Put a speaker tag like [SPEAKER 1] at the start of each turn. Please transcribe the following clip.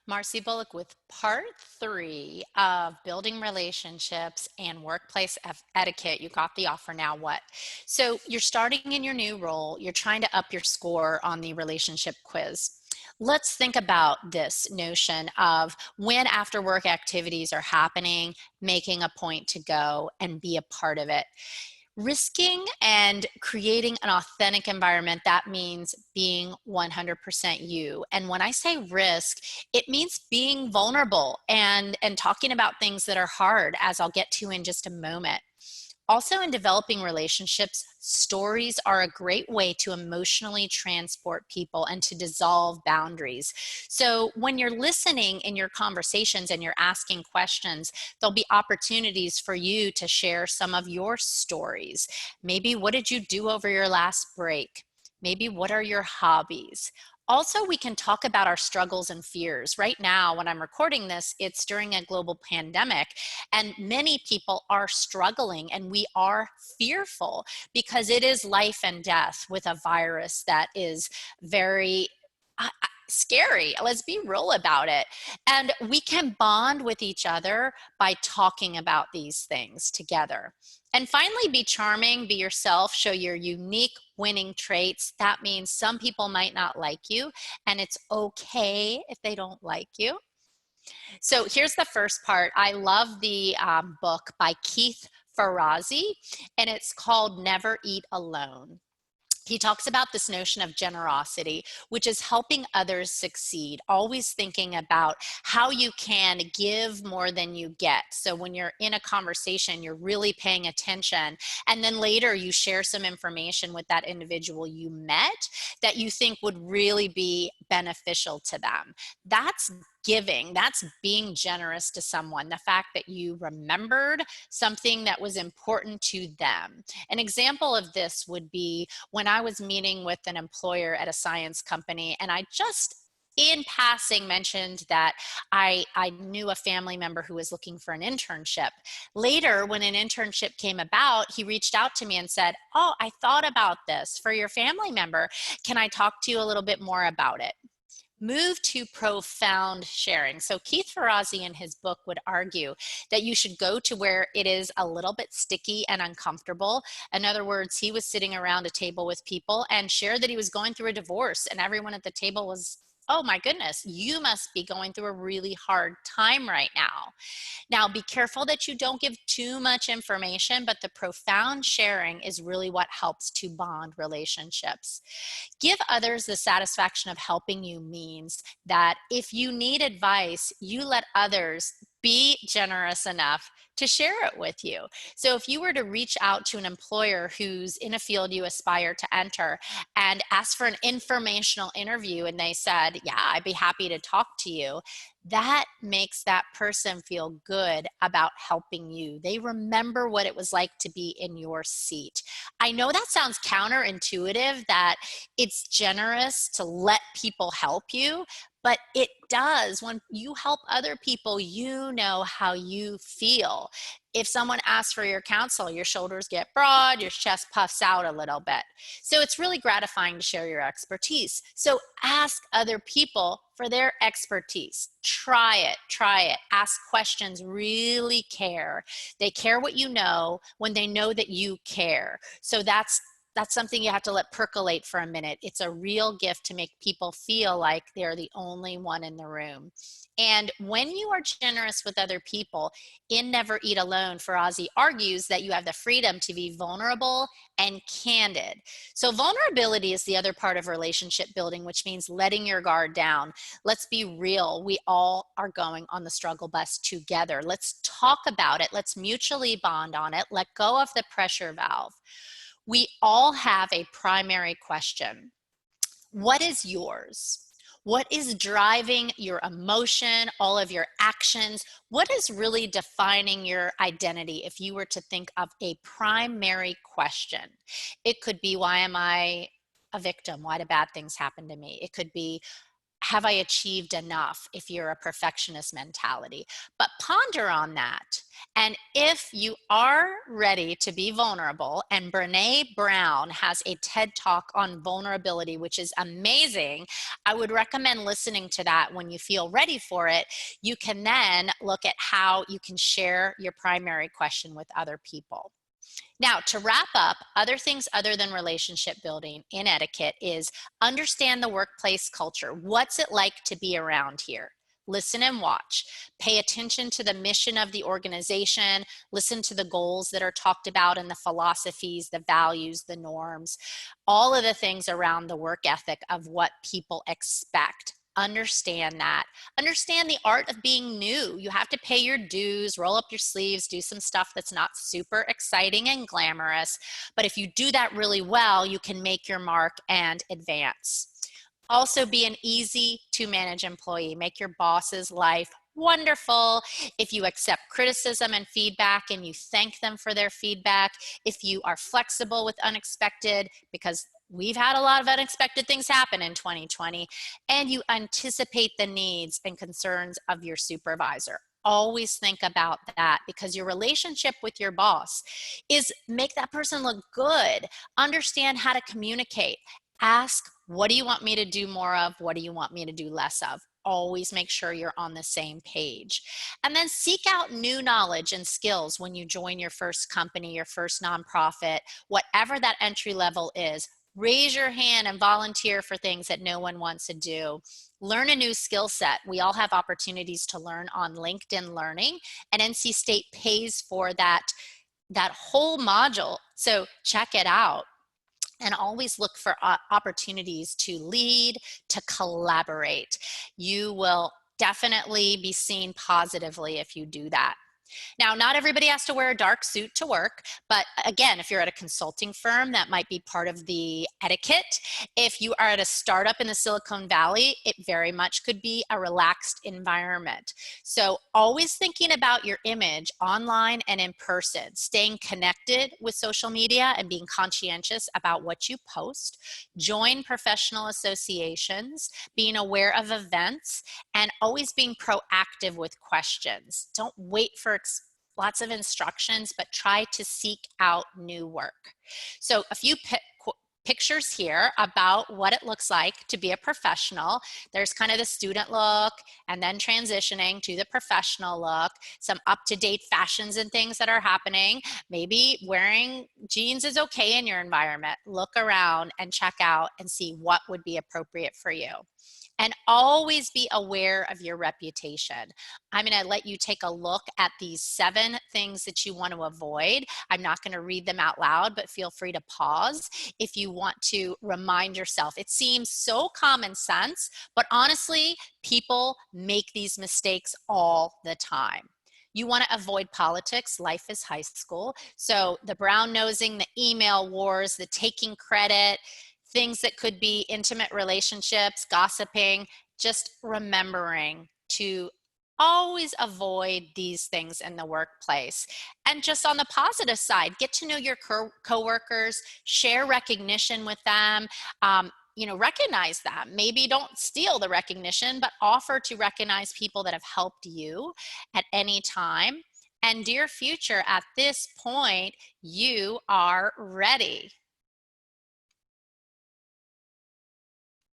[SPEAKER 1] Marcy Bullock with part three of building relationships and workplace etiquette. You got the offer, now what? So you're starting in your new role, you're trying to up your score on the relationship quiz. Let's think about this notion of when after work activities are happening, making a point to go and be a part of it. Risking and creating an authentic environment, that means being 100% you. And when I say risk, it means being vulnerable and talking about things that are hard, as I'll get to in just a moment. Also, in developing relationships, stories are a great way to emotionally transport people and to dissolve boundaries. So, when you're listening in your conversations and you're asking questions, there'll be opportunities for you to share some of your stories. Maybe, what did you do over your last break? Maybe, what are your hobbies? Also, we can talk about our struggles and fears. Right now, when I'm recording this, it's during a global pandemic, and many people are struggling and we are fearful because it is life and death with a virus that is very scary. Let's be real about it. And we can bond with each other by talking about these things together. And finally, be charming, be yourself, show your unique winning traits. That means some people might not like you, and it's okay if they don't like you. So here's the first part. I love the book by Keith Ferrazzi, and it's called Never Eat Alone. He talks about this notion of generosity, which is helping others succeed, always thinking about how you can give more than you get. So when you're in a conversation, you're really paying attention. And then later you share some information with that individual you met that you think would really be beneficial to them. That's giving, that's being generous to someone. The fact that you remembered something that was important to them. An example of this would be when I was meeting with an employer at a science company, and I just in passing mentioned that I knew a family member who was looking for an internship. Later, when an internship came about, he reached out to me and said, "Oh, I thought about this for your family member. Can I talk to you a little bit more about it?" Move to profound sharing. So Keith Ferrazzi in his book would argue that you should go to where it is a little bit sticky and uncomfortable. In other words, he was sitting around a table with people and shared that he was going through a divorce, and everyone at the table was, "Oh my goodness, you must be going through a really hard time right now." Now, be careful that you don't give too much information, but the profound sharing is really what helps to bond relationships. Give others the satisfaction of helping you means that if you need advice, you let others be generous enough to share it with you. So if you were to reach out to an employer who's in a field you aspire to enter and ask for an informational interview and they said, "Yeah, I'd be happy to talk to you," that makes that person feel good about helping you. They remember what it was like to be in your seat. I know that sounds counterintuitive, that it's generous to let people help you, but it does. When you help other people, you know how you feel. If someone asks for your counsel, your shoulders get broad, your chest puffs out a little bit. So it's really gratifying to share your expertise. So ask other people for their expertise. Try it, try it. Ask questions, really care. They care what you know when they know that you care. So that's something you have to let percolate for a minute. It's a real gift to make people feel like they're the only one in the room. And when you are generous with other people, in Never Eat Alone, Farazi argues that you have the freedom to be vulnerable and candid. So vulnerability is the other part of relationship building, which means letting your guard down. Let's be real. We all are going on the struggle bus together. Let's talk about it. Let's mutually bond on it. Let go of the pressure valve. We all have a primary question. What is yours? What is driving your emotion, all of your actions? What is really defining your identity if you were to think of a primary question? It could be, why am I a victim? Why do bad things happen to me? It could be, have I achieved enough if you're a perfectionist mentality? But ponder on that. And if you are ready to be vulnerable, and Brene Brown has a TED Talk on vulnerability, which is amazing, I would recommend listening to that when you feel ready for it. You can then look at how you can share your primary question with other people. Now, to wrap up, other things other than relationship building in etiquette is understand the workplace culture. What's it like to be around here? Listen and watch. Pay attention to the mission of the organization. Listen to the goals that are talked about and the philosophies, the values, the norms, all of the things around the work ethic of what people expect. Understand that. Understand the art of being new. You have to pay your dues, roll up your sleeves, do some stuff that's not super exciting and glamorous. But if you do that really well, you can make your mark and advance. Also, be an easy to manage employee. Make your boss's life wonderful. If you accept criticism and feedback and you thank them for their feedback, if you are flexible with unexpected, because we've had a lot of unexpected things happen in 2020, and you anticipate the needs and concerns of your supervisor. Always think about that, because your relationship with your boss is make that person look good. Understand how to communicate. Ask, what do you want me to do more of? What do you want me to do less of? Always make sure you're on the same page. And then seek out new knowledge and skills when you join your first company, your first nonprofit, whatever that entry level is. Raise your hand and volunteer for things that no one wants to do. Learn a new skill set. We all have opportunities to learn on LinkedIn Learning, and NC State pays for that whole module. So check it out. And always look for opportunities to lead, to collaborate. You will definitely be seen positively if you do that. Now, not everybody has to wear a dark suit to work, but again, if you're at a consulting firm, that might be part of the etiquette. If you are at a startup in the Silicon Valley, it very much could be a relaxed environment. So always thinking about your image online and in person, staying connected with social media and being conscientious about what you post. Join professional associations, being aware of events, and always being proactive with questions. Don't wait for lots of instructions, but try to seek out new work. So a few pictures here about what it looks like to be a professional. There's kind of the student look, and then transitioning to the professional look, some up-to-date fashions and things that are happening. Maybe wearing jeans is okay in your environment. Look around and check out and see what would be appropriate for you. And always be aware of your reputation. I'm going to let you take a look at these 7 things that you want to avoid. I'm not going to read them out loud, but feel free to pause if you want to remind yourself. It seems so common sense, but honestly, people make these mistakes all the time. You want to avoid politics. Life is high school. So the brown nosing, the email wars, the taking credit, things that could be intimate relationships, gossiping, just remembering to always avoid these things in the workplace. And just on the positive side, get to know your coworkers, share recognition with them, recognize them. Maybe don't steal the recognition, but offer to recognize people that have helped you at any time. And dear future, at this point, you are ready.